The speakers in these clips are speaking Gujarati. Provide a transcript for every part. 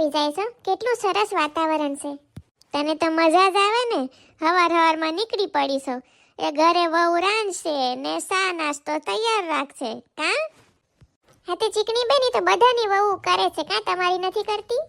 આવી જાય છે. કેટલું સરસ વાતાવરણ છે. તને તો મજા જ આવે ને. હવારમાં નીકળી પડીશો. એ ઘરે વહુ રાંધશે ને સા નાસ્તો તૈયાર રાખશે. કા હા તે ચીકણી બેની તો બધાની વહુ કરે છે. કા તમારી નથી કરતી?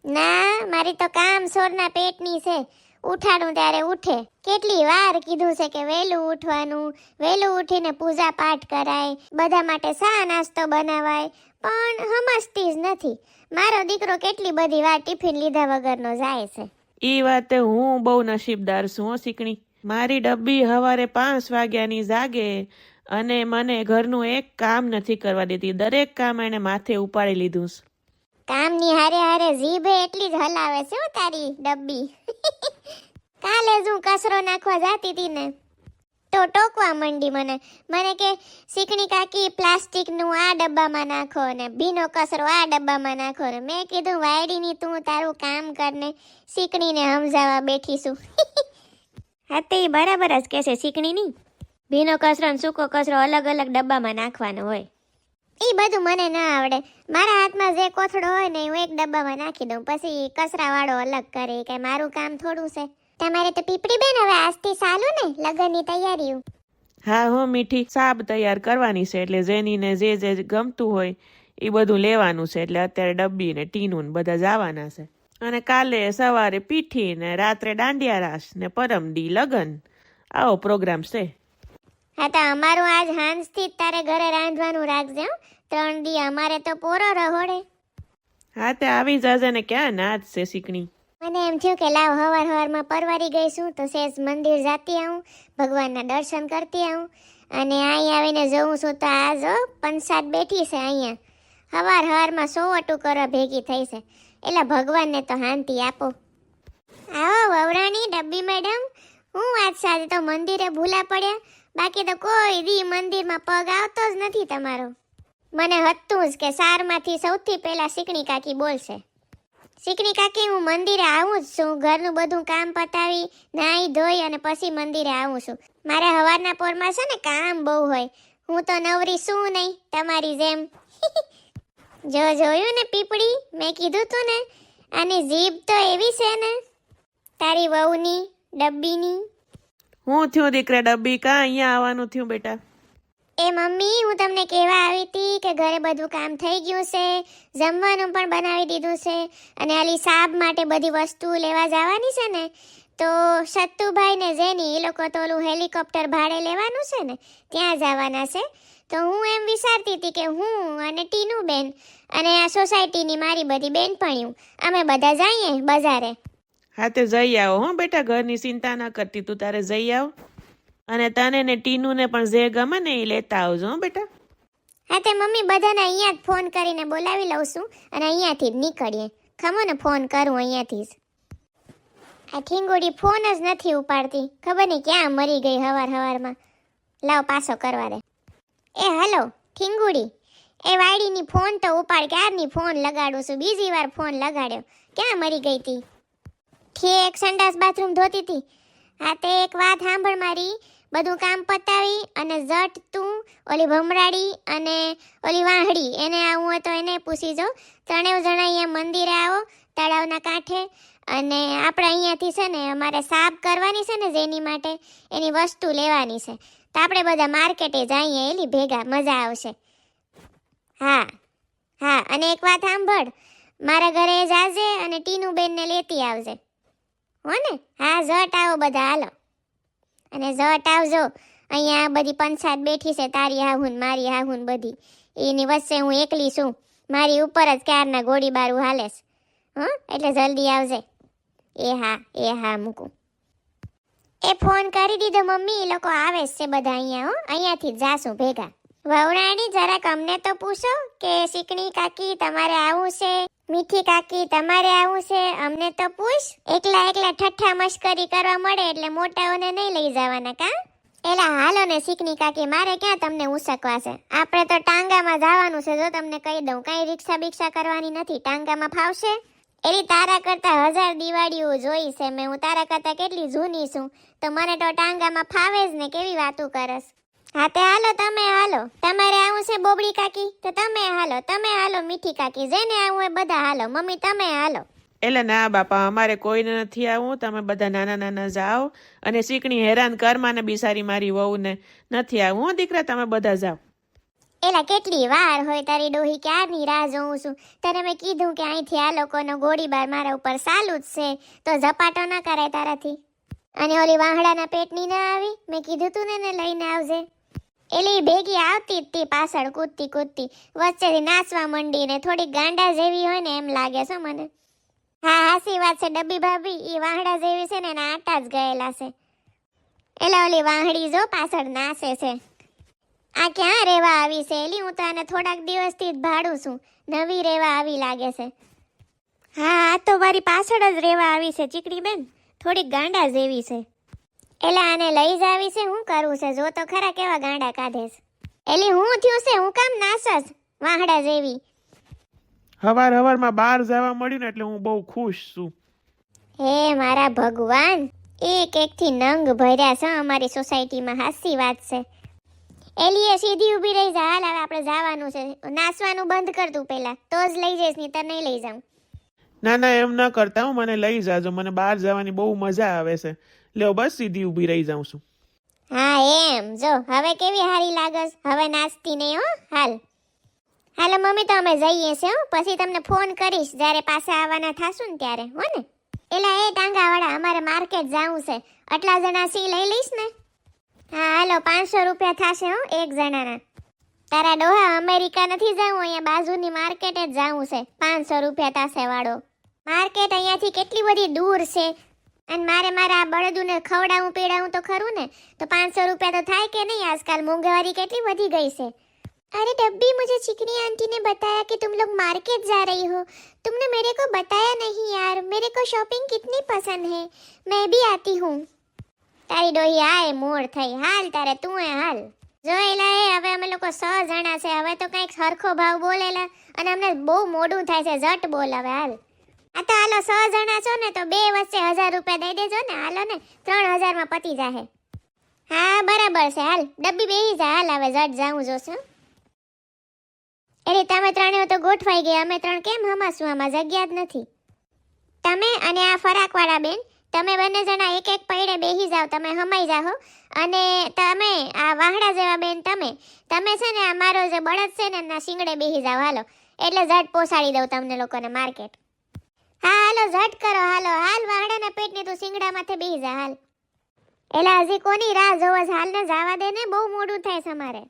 ના, મારી તો કામ સોરના પેટની છે. ઉઠાડું ત્યારે ઉઠે. કેટલી વાર કીધું છે કે વહેલું ઉઠવાનું, વહેલું ઉઠીને પૂજા પાઠ કરાય, બધા માટે સા નાસ્તો બનાવાય, પણ સમજતી જ નથી. મારો દીકરો કેટલી બધી વાર ટિફિન લીધા વગરનો જાય છે. ઈ વાતે હું બહુ નસીબદાર છું હો શીકણી. મારી ડબ્બી સવારે 5 વાગ્યાની જાગે અને મને ઘરનું એક કામ નથી કરવા દેતી. દરેક કામ એને માથે ઉપાડી લીધું છે. કામની હારે હારે જીભે એટલી જ હલાવે છે હો તારી ડબ્બી. કાલે જ હું કચરો નાખવા જાતી હતી ને તો ટોકવા માંડી મને કે શીકણી કાકી પ્લાસ્ટિકનું આ ડબ્બામાં નાખો ને ભીનો કચરો આ ડબ્બામાં નાખો ને. મેં કીધું વાયડીની તું તારું કામ કરને, શીકણીને સમજાવવા બેઠી છું. હા તે બરાબર જ કહેશે શીકણીની. ભીનો કચરો ને સૂકો કચરો અલગ અલગ ડબ્બામાં નાખવાનો હોય. એ બધું મને ના આવડે. મારા હાથમાં જે કોથળો હોય ને હું એક ડબ્બામાં નાખી દઉં, પછી કચરાવાળો અલગ કરે. કે મારું કામ થોડું છે. તમારે તો પીપળી બેન હવે આજથી ચાલુ ને લગ્નની તૈયારીઓ? હા હો મીઠી, સાબ તૈયાર કરવાની છે. એટલે જેનીને જે ગમતું હોય એ બધું લેવાનું છે. એટલે અત્યારે ડબ્બી ને ટીનું ને બધા જવાના છે. અને કાલે સવારે પીઠી ને રાત્રે દાંડિયા રાસ ને પરમદી લગન. આવો પ્રોગ્રામ છે. હા તો અમારું આજ હાંજથી જ તારે ઘરે રાંધવાનું રાખજે. 3 દી અમારે તો પોરો રહોડે. હા તે આવી જાજે ને ક્યાં નાચ છે શીકણી. મને એમ થયું કે લાવ હવારમાં પરવારી ગઈ છું તો સેજ મંદિર જાતી આવું, ભગવાનના દર્શન કરતી આવું. અને અહીં આવીને જોઉં છું તો આ જો પંચાત બેઠી છે અહીંયા. હવારમાં સોવટું કરવા ભેગી થઈ છે. એટલે ભગવાનને તો શાંતિ આપો. આવો વવરાણી ડબ્બી મેડમ. હું વાત સાથે તો મંદિરે ભૂલા પડ્યા. બાકી તો કોઈ દી મંદિરમાં પગ આવતો જ નથી તમારો. મને હતું જ કે સારમાંથી સૌથી પહેલા શીકણી કાકી બોલશે. શીકણી કાકી હું મંદિરે આવું જ છું. ઘરનું બધું કામ પતાવી નાહી ધોઈ અને પછી મંદિરે આવું છું. મારે હવારના પોરમાં છે ને કામ બહુ હોય. હું તો નવરી શું નહીં તમારી જેમ. જોયું ને પીપળી, મેં કીધું તું ને આની જીભ તો એવી છે ને તારી વહુની ડબ્બીની. હું થયું દીકરા ડબ્બી, કાં અહીંયા આવવાનું થયું બેટા? એ મમ્મી હું તમને કહેવા આવી હતી કે ઘરે બધું કામ થઈ ગયું છે, જમવાનું પણ બનાવી દીધું છે. અને આલી સાબ માટે બધી વસ્તુ લેવા જવાની છે ને તો સત્તુભાઈ ને જેની એ લોકો તો ઓલું હેલિકોપ્ટર ભાડે લેવાનું છે ને ત્યાં જવાના છે. તો હું એમ વિચારતી હતી કે હું અને ટીનું બેન અને આ સોસાયટીની મારી બધી બેનપણીઓ અમે બધા જઈએ બજારે. હા તે જઈ આવો હો બેટા, ઘરની ચિંતા ના કરતી, તું તારે જઈ આવ. અને તને ને ટીનુને પણ જે ગમે ને એ લેતા આવજો હો બેટા. હા તે મમ્મી બધાને અહીંયા જ ફોન કરીને બોલાવી લઉં છું અને અહીંયાથી જ નીકળીએ. ખમો ને ફોન કરું અહીંયાથી જ. આ ઠીંગુડી ફોન જ નથી ઉપાડતી. ખબર નહીં ક્યાં મરી ગઈ હવારમાં. લાવ પાછો કરવા દે. એ હલો ઠીંગુડી, એ વાડીની ફોન તો ઉપાડ. ક્યારની ફોન લગાડું છું, બીજી વાર ફોન લગાડ્યો. ક્યાં મરી ગઈ તી? ઠેક સંડાસ બાથરૂમ ધોતી હતી. હા તે એક વાત સાંભળ મારી. બધું કામ પતાવી અને જટ તું ઓલી ભમરાડી અને ઓલી વાહડી એને આવું હોય તો એને પૂછી જો. 3 જણા અહીંયા મંદિરે આવો તળાવના કાંઠે. અને આપણે અહીંયાથી છે ને અમારે સાફ કરવાની છે ને જેની માટે એની વસ્તુ લેવાની છે. તો આપણે બધા માર્કેટે જઈએ એલી ભેગા, મજા આવશે. હા અને એક વાત સાંભળ, મારા ઘરે જાજે અને ટીનું બેનને લેતી આવજે હો ને. હા જટ આવો બધા હાલો. અને જટ આવજો. અહીંયા બધી પંચાયત બેઠી છે, તારી હાહુન મારી હાહુન બધી. એની વચ્ચે હું એકલી છું. મારી ઉપર જ ક્યારના ગોળીબારું હાલે છે. એટલે જલ્દી આવજે. એ હા મૂકું. એ ફોન કરી દીધો મમ્મી, એ લોકો આવે છે બધા અહીંયા. અહીંયાથી જ જાશું ભેગા. વહુરાણી જરાક અમને તો પૂછો કે શીકણી કાકી તમારે આવું છે, મીઠી કાકી તમારે આવું છે, અમને તો પૂછ. એકલા ઠઠ્ઠા મશ્કરી કરવા મળે એટલે મોટાઓને નહીં લઈ જવાના કા? એલા હાલો ને શીકણી કાકી, મારે ક્યાં તમને ઉસકવા છે. આપણે તો ટાંગામાં જવાનું છે. જો તમને કહી દઉં, કઈ રિક્ષા બિક્ષા કરવાની નથી. ટાંગામાં ફાવશે? એલી તારા કરતા 1000 દિવાળીઓ જોઈ છે મેં. હું તારા કરતા કેટલી જૂની છું તો મને તો ટાંગામાં ફાવે જ ને. કેવી વાતું કરસ? હા તે હાલો, તમે હાલો. તમારે આવું છે બોબડી કાકી તો તમે હાલો મીઠી કાકી, જેને આવું હોય બધા હાલો. મમ્મી તમે હાલો. એટલે ના બાપા, અમારે કોઈને નથી આવું, તમે બધા નાના નાના જાઓ. અને શીકણી હેરાન કરમાને બિસારી મારી વહુને નથી આવું. હો દીકરા, તમે બધા જાઓ. એલા કેટલી વાર હોય તારી ડોહી, ક્યારની રાહ જોઉં છું. તને મેં કીધું કે અહીંથી આ લોકોનો ગોળીબાર મારા ઉપર ચાલુ જ છે, તો ઝપાટો ના કરાય તારાથી. અને ઓલી વાહડાના પેટની ના આવી, મેં કીધું તું ને લઈને આવજે. એલી ભેગી આવતી જ તી, પાછળ કૂદતી વચ્ચેથી નાચવા માંડી ને થોડી ગાંડા જેવી હોય ને એમ લાગે છે મને. હા હાસી વાત છે ડબ્બી ભાભી, ઈ વાહડા જેવી છે ને એના આટા જ ગયેલા છે. એલા ઓલી વાહડી જો પાછળ નાચે છે. આ ક્યાં રેવા આવી છે એલી? હું તો આને થોડાક દિવસથી જ ભાડું છું, નવી રેવા આવી લાગે છે. હા આ તો મારી પાછળ જ રેવા આવી છે ચીકડી બેન, થોડીક ગાંડા જેવી છે. એલા આને લઈ જ આવી છે, હું કરવું છે જો તો ખરા કેવા ગાંડા કાઢે છે. એલી હું થયું છે, હું કામ નાસસ વાહડા જેવી? હવારમાં બહાર જવા મળ્યું ને એટલે હું બહુ ખુશ છું. હે મારા ભગવાન, એક એકથી નંગ ભર્યા છે અમારી સોસાયટીમાં, હાસી વાત છે. એલીએ સીધી ઊભી રહી જા, હાલ હવે આપણે જવાનું છે. નાસવાનું બંધ કર તું પહેલા, તો જ લઈ જઈશ, નહીં તો નહીં લઈ જાઉં. ના ના, એમ ન કરતા હું, મને લઈ જાજો, મને બહાર જવાની બહુ મજા આવે છે. લ્યો બસ સીધી ઊભી રહી જાઉં છું. હા એમ જો, હવે કેવી હારી લાગસ, હવે નાચતી નહીં હો. હાલો મમ્મી, તો અમે જઈએ છે હો, પછી તમને ફોન કરીશ જ્યારે પાછા આવવાના થાશું ને ત્યારે, હો ને? એલા એ ટાંગાવાળા, અમારે માર્કેટ જાવું છે, આટલા જણા સી લઈ લઈશ ને? હા હાલો, 500 રૂપિયા થશે હો એક જણાના. તારા ડોહા અમેરિકા નથી જાવું, અહીંયા બાજુની માર્કેટે જ જાવું છે. 500 રૂપિયા થશે વાળો. માર્કેટ અહીંયાથી કેટલી બધી દૂર છે, અને મારે મારા બળદુને ખવડાવું પીડાવું તો ખરું ને, તો 500 રૂપિયા તો થાય કે નહીં? આજકાલ મોંઘવારી કેટલી વધી ગઈ છે. अरे डब्बी, मुझे चिकनी आंटी ने बताया कि तुम लोग मार्केट जा रही हो, तुमने मेरे को बताया नहीं यार, मेरे को शॉपिंग कितनी पसंद है, मैं भी आती हूँ. તારી ડોહી આય મોડ થઈ, હાલ તારે તું હાલ. જોયેલા એ હવે અમે લોકો 100 જણા છે, હવે તો કંઈક સરખો ભાવ બોલેલા, અને અમને બહુ મોડું થાય છે, ઝટ બોલ હવે હાલ. આ તો હાલો 100 જણા છો ને તો બે વચ્ચે 1000 રૂપિયા દઈ દેજો ને, હાલો ને 3000 માં પતી જાહે. હા બરાબર છે, હાલ ડબ્બી બેહી જા, હાલ હવે ઝટ જાઉં જોશે. એટલે તમે ત્રણેય તો ગોઠવાઈ ગયા, અમે ત્રણ કેમ હમાશું? આમાં જગ્યા જ નથી. તમે અને આ ફરાકવાળા બેન, તમે બંને જણા એક એક પૈડે બેહી જાઓ, તમે હમાઈ જાઓ. અને તમે આ વાહડા જેવા બેન, તમે છે ને અમારો જે બળદ છે ને એના શિંગડે બેહી જાઓ, હાલો, એટલે ઝટ પોસાડી દઉં તમને લોકોને માર્કેટ. હા હાલો ઝટ કરો, હાલો હાલ, વાહડાના પેટની તું શિંગડા માથે બેહી જા, હાલ. એટલે હજી કોની રાહ જોવો છે? હાલ ને જવા દે ને, બહુ મોડું થાય છે અમારે.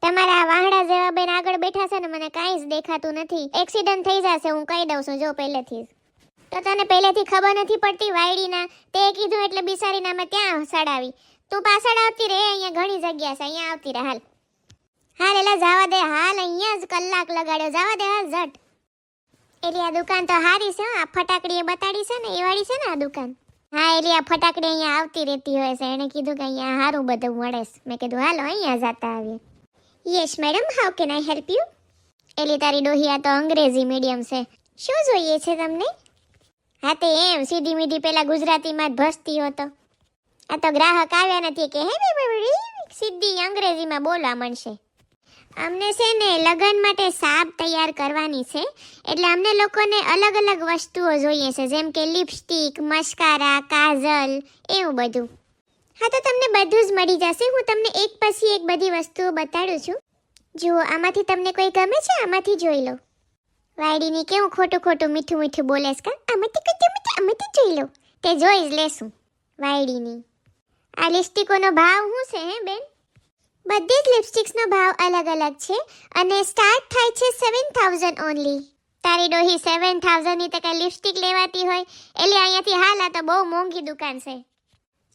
તમારા આ વાહડા જેવા બેન આગળ બેઠા છે ને, મને કાંઈ જ દેખાતું નથી. એક્સિડન્ટ થઈ જશે, હું કહી દઉં છું જો પહેલેથી જ. તો તને પહેલેથી ખબર નથી પડતી વાયડીના? તે કીધું એટલે બિસારીને અમે ત્યાં સડાવી. તું પાછળ આવતી રહે, અહીંયા ઘણી જગ્યા છે, અહીંયા આવતી રહે, હાલ. હાલ એલા જવા દે, હાલ, અહીંયા જ કલાક લગાડ્યો, જવા દે હાલ ઝટ. એટલે આ દુકાન તો હારી છે, આ ફટાકડી એ બતાડી છે ને એ વાળી છે ને આ દુકાન. હા એટલે આ ફટાકડી અહીંયા આવતી રહેતી હોય છે, એણે કીધું કે અહીંયા સારું બધું મળે છે. મેં કીધું હાલો અહીંયા જતા આવીએ. Yes madam, how can I help you? એલી તારી ડોહી આ તો અંગ્રેજી મીડિયમ છે, શું જોઈએ છે તમને? હા તે એમ સીધી મીધી પેલા ગુજરાતીમાં જ ભસતી હતો. આ તો ગ્રાહક આવ્યા નથી કે હે સીધી અંગ્રેજીમાં બોલવા માંડશે. અમને છે ને લગ્ન માટે સાબ તૈયાર કરવાની છે, એટલે અમને લોકોને અલગ અલગ વસ્તુઓ જોઈએ છે, જેમ કે લિપસ્ટિક, મસ્કારા, કાજલ, એવું બધું. હા તો તમને બધું જ મળી જશે, હું તમને એક પછી એક બધી વસ્તુઓ બતાડું છું. જુઓ, આમાંથી તમને કોઈ ગમે છે? આમાંથી જોઈ લો. વાયડીની કેવું ખોટું ખોટું મીઠું મીઠું બોલેસ કા? આમાંથી જોઈ લો, તે જોઈ જ લેશું. વાયડીની આ લિપસ્ટિકોનો ભાવ શું છે હે બેન? બધી જ લિપસ્ટિક્સનો ભાવ અલગ અલગ છે, અને સ્ટાર્ટ થાય છે 7000 ઓનલી. તારી ડોહી 7000 ની તો કઈ લિપસ્ટિક લેવાતી હોય? એટલે અહીંયાથી હાલ, આ તો બહુ મોંઘી દુકાન છે.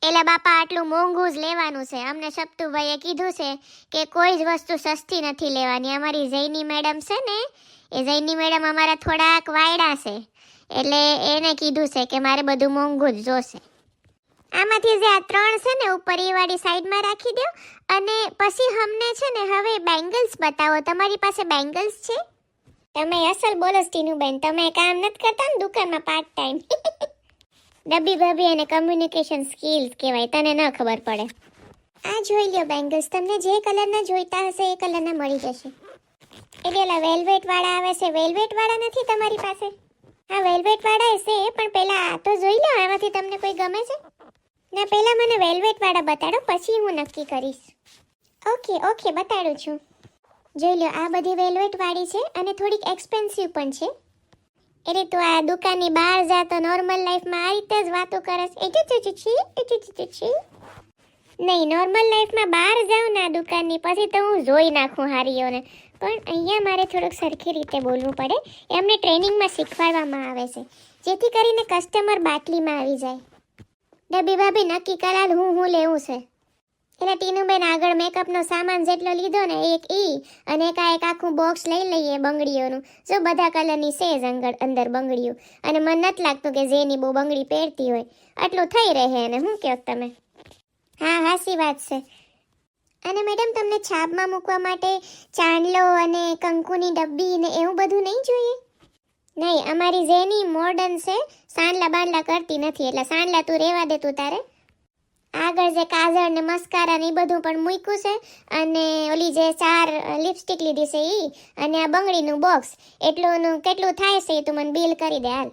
એલા બાપા, આટલું મોંઘું જ લેવાનું છે. અમને સપ્તુભાઈએ કીધું છે કે કોઈ જ વસ્તુ સસ્તી નથી લેવાની. અમારી જૈની મેડમ છે ને, એ જૈની મેડમ અમારા થોડાક વાયડા છે, એટલે એને કીધું છે કે મારે બધું મોંઘું જ જોશે. આમાંથી જે આ ત્રણ છે ને ઉપર એ વાળી સાઈડમાં રાખી દો, અને પછી અમને છે ને હવે બેંગલ્સ બતાવો. તમારી પાસે બેંગલ્સ છે? તમે અસલ બોલો ટીનુબેન, તમે કામ નથી કરતા ને દુકાનમાં પાર્ટ ટાઈમ? ડબ્બી ભાભી એને કમ્યુનિકેશન સ્કિલ્સ કહેવાય, તને ન ખબર પડે. આ જોઈ લ્યો બેંગલ્સ, તમને જે કલરના જોઈતા હશે એ કલરના મળી જશે. એટલે ઓલા વેલ્વેટ વાળા આવે છે, વેલ્વેટ વાળા નથી તમારી પાસે? હા વેલ્વેટ વાળા છે, પણ પહેલા આ તો જોઈ લો, આમાંથી તમને કોઈ ગમે છે? ના પહેલા મને વેલ્વેટ વાળા બતાડો, પછી હું નક્કી કરીશ. ઓકે ઓકે, બતાડું છું. જોઈ લો, આ બધી વેલ્વેટ વાળી છે અને થોડીક એક્સપેન્સિવ પણ છે. એટલે તું આ દુકાનની બહાર જા તો નોર્મલ લાઈફમાં આ રીતે જ વાતો કરસ. નહીં, નોર્મલ લાઈફમાં બહાર જાઉં ને આ દુકાનની, પછી તો હું જોઈ નાખું હારીઓને. પણ અહીંયા મારે થોડુંક સરખી રીતે બોલવું પડે. એ અમને ટ્રેનિંગમાં શીખવાડવામાં આવે છે, જેથી કરીને કસ્ટમર બાટલીમાં આવી જાય. ડબ્બી ભાભી નક્કી કરાલ હું લેવું છે. એટલે ટીનુબેન આગળ મેકઅપનો સામાન જેટલો લીધો ને એક ઈ, અને એક આખું બોક્સ લઈ લઈએ બંગડીઓનું. જો બધા કલરની છે જ અંદર બંગડીઓ, અને મને નથી લાગતું કે જેની બહુ બંગડી પહેરતી હોય. આટલું થઈ રહે એને, શું કહો તમે? હા હાસી વાત છે. અને મેડમ તમને છાબમાં મૂકવા માટે ચાંદલો અને કંકુની ડબ્બી ને એવું બધું નહીં જોઈએ? નહીં, અમારી જેની મોડર્ન છે, સાંડલા બાંડલા કરતી નથી. એટલે સાંડલા તું રહેવા દે તું તારે. આગળ જે કાજળ ને મસ્કારા ને એ બધું પણ મૂક્યું છે, અને ઓલી જે 4 લિપસ્ટિક લીધી છે ઈ, અને આ બંગડીનું બોક્સ, એટલું કેટલું થાય છે તું મને બિલ કરી દે હાલ.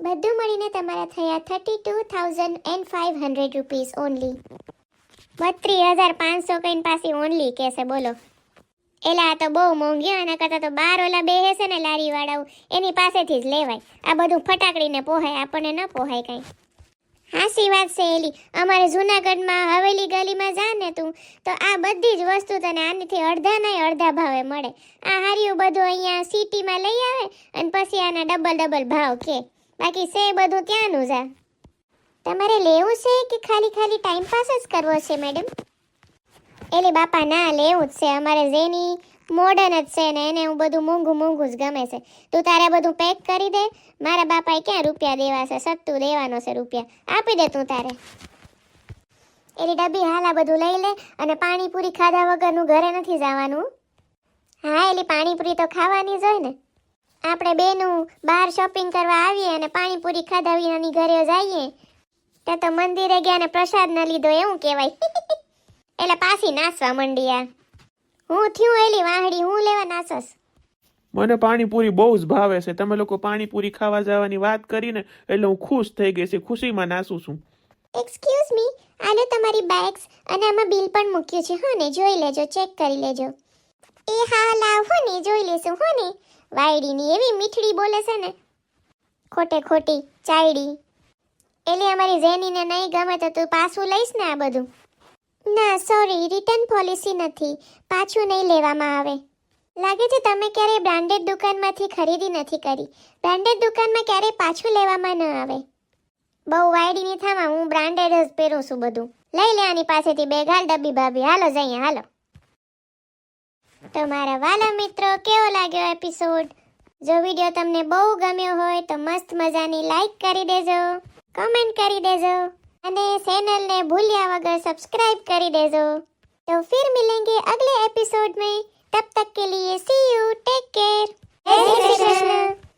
બધું મળીને તમારા થયા 32,500 રૂપીસ ઓનલી. 32,500 કઈ પાછી ઓનલી કહેશે, બોલો. એલા આ તો બહુ મોંઘી, આના કરતાં તો બાર ઓલા બેહે છે ને લારી વાળાઓ, એની પાસેથી જ લેવાય. આ બધું ફટાકડીને પોહાય, આપણને ન પોહાય કાંઈ. હાસી વાત છે એલી. અમારે જૂનાગઢમાં હવેલી ગલીમાં જા ને તું, તો આ બધી જ વસ્તુ તને આનાથી અડધા ભાવે મળે. આ હાર્યું બધું અહીંયા સિટીમાં લઈ આવે અને પછી આના ડબલ ભાવ કે. બાકી છે બધું ત્યાંનું જ. તમારે લેવું છે કે ખાલી ટાઈમ પાસ જ કરવો છે મેડમ? એલી બાપા ના, લેવું જ છે. અમારે જેની મોડર્ન જ છે ને એને હું બધું મોંઘું જ ગમે છે. તું તારે બધું પેક કરી દે. મારા બાપાએ ક્યાં રૂપિયા દેવા છે, સત્તું દેવાનો છે રૂપિયા. આપી દે તું તારે. એલી ડબ્બી હાલા બધું લઈ લે, અને પાણીપુરી ખાધા વગરનું ઘરે નથી જવાનું. હા એલી પાણીપુરી તો ખાવાની જ હોય ને. આપણે બેનું બહાર શોપિંગ કરવા આવીએ અને પાણીપુરી ખાધા વિનાની ઘરે જઈએ તો તો મંદિરે ગયા ને પ્રસાદ ન લીધો એવું કહેવાય. એટલે પાછી નાસવા મંડી. આ હું થયું એલી વાહડી, હું લેવા નાસસ. મને પાણીપુરી બહુ જ ભાવે છે. તમે લોકો પાણીપુરી ખાવા જવાની વાત કરીને એટલે હું ખુશ થઈ ગઈ છે, ખુશીમાં નાસું છું. એક્સક્યુઝ મી, આલો તમારી બેગ્સ, અને આમાં બિલ પણ મૂક્યું છે. હો ને, જોઈ લેજો, ચેક કરી લેજો. એ હા લાવ, હો ને, જોઈ લેશું. હો ને, વાયડીની એવી મીઠડી બોલે છે ને, ખોટી ચાયડી. એટલે અમારી જેનીને નહીં ગમે તો તું પાછું લઈશ ને આ બધું? ના સોરી, રિટર્ન પોલિસી નથી, પાછું નહીં લેવામાં આવે. લાગે છે તમે ક્યારેય બ્રાન્ડેડ દુકાનમાંથી ખરીદી નથી કરી. બ્રાન્ડેડ દુકાનમાં ક્યારેય પાછું લેવામાં ન આવે. બહુ વાયડીની થામાં, હું બ્રાન્ડેડ જ પહેરું છું બધું. લઈ લે આની પાસેથી બેગ. હાલ ડબ્બી ભાભી, હાલો જઈએ, હાલો. તો મારા વાલા મિત્રો, કેવો લાગ્યો એપિસોડ? જો વિડીયો તમને બહુ ગમ્યો હોય તો મસ્ત મજાની લાઈક કરી દેજો, કમેન્ટ કરી દેજો, અને ચેનલને ભૂલ્યા વગર सब्सक्राइब કરી દેજો. तो फिर मिलेंगे अगले एपिसोड में. तब तक के लिए सी यू, टेक केयर, जय श्री कृष्ण.